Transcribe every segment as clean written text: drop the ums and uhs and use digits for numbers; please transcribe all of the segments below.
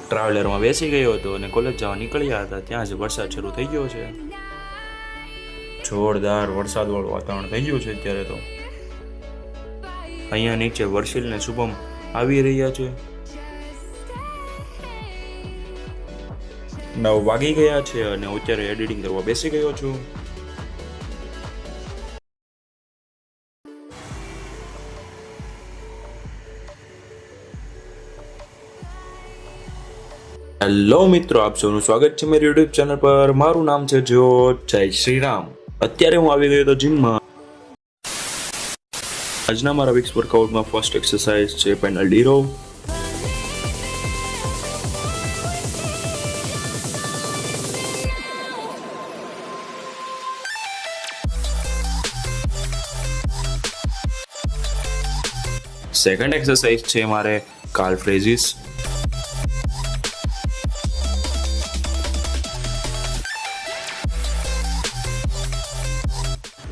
ટ્રાવેલરમાં બેસી ગયો હતો અને કોલેજ જવા નીકળ્યા હતા ત્યાં જ વરસાદ શરૂ થઈ ગયો છે. જોરદાર વરસાદવાળું વાતાવરણ થઈ ગયું છે અત્યારે તો. અહીંયા નીચે વર્ષિલ ને શુભમ આવી રહ્યા છે. 9 વાગી ગયા છે અને અત્યારે એડિટિંગ કરવા બેસી ગયો છું. હેલો મિત્રો, આપ સૌનું સ્વાગત છે મારી યુટ્યુબ ચેનલ પર. મારું નામ છે જ્યોત. જય શ્રી રામ. અત્યારે હું આવી ગયો હતો જીમમાં. આજના મારા વીક્સ વર્કઆઉટમાં ફર્સ્ટ એક્સરસાઇઝ છે Pendlay row. Second exercise છે મારે calf raises.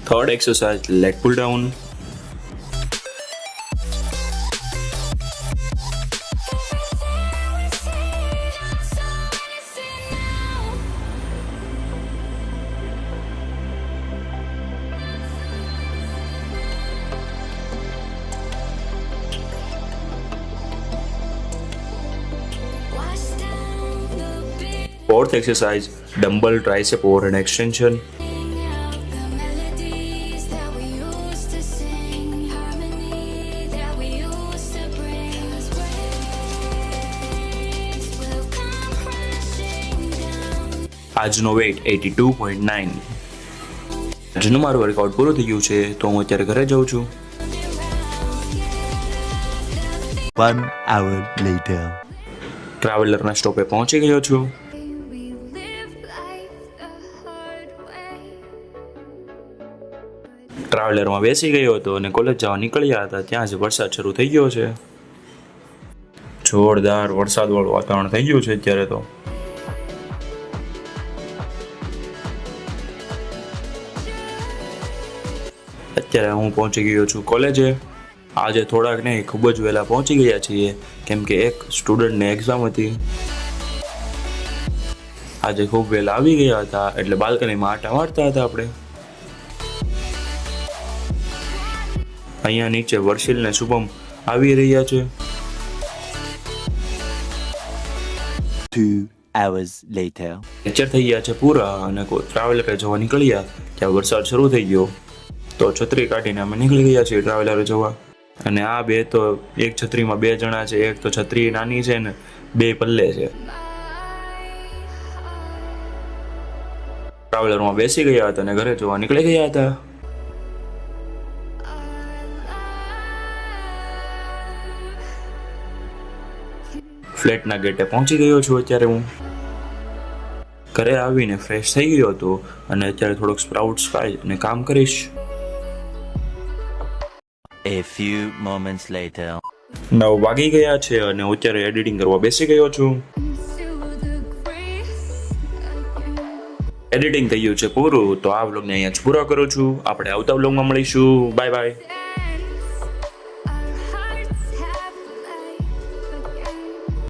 Third exercise leg pull down. Fourth exercise, dumbbell tricep overhead extension. આજનો વેઇટ 82.9. આજનું મારું વર્કઆઉટ પૂરું થઈ ગયું છે તો હું અત્યારે ઘરે જાઉં છું. 1 hour later. ટ્રાવેલરના સ્ટોપે પહોંચી ગયો છું. ટ્રાવેલરમાં બેસી ગયો હતો અને કોલેજ જવા નીકળ્યા હતા ત્યાં જ વરસાદ શરૂ થઈ ગયો છે. જોરદાર વરસાદવાળું વાતાવરણ થઈ ગયું છે અત્યારે તો. અત્યારે હું પહોંચી ગયો છું કોલેજે. આજે થોડાક નહીં ખૂબ જ વહેલા પહોંચી ગયા છીએ કેમ કે એક સ્ટુડન્ટને એક્ઝામ હતી. આજે ખૂબ વહેલા આવી ગયા હતા એટલે બાલ્કનીમાં આટા મારતા હતા આપણે. અહીંયા નીચે વર્ષિલ ને શુભમ આવી રહ્યા છે. 2 hours later. લેક્ચર થઈ ગયા છે પૂરા અને ટ્રાવેલરે જવા નીકળ્યા ત્યાં વરસાદ શરૂ થઈ ગયો તો છત્રી કાઢીને અમે નીકળી ગયા છીએ ટ્રાવેલરે જવા. અને આ બે તો એક છત્રીમાં 2 જણા છે. એક તો છત્રી નાની છે ને 2 પલ્લે છે. ટ્રાવેલરમાં બેસી ગયા હતા અને ઘરે જવા નીકળી ગયા હતા. ફ્લેટના ગેટે પહોંચી ગયો છું અત્યારે હું. ઘરે આવીને ફ્રેશ થઈ ગયો હતો અને અત્યારે થોડોક સ્પ્રાઉટ્સ ખાઈ અને કામ કરીશ. A few moments later. 9 વાગી ગયા છે અને અત્યારે એડિટિંગ કરવા બેસી ગયો છું. એડિટિંગ થઈ ગયું છે પૂરું તો આ વ્લોગને અહીંયા જ પૂરો કરું છું. આપણે આવતા વ્લોગમાં મળીશું. Bye bye.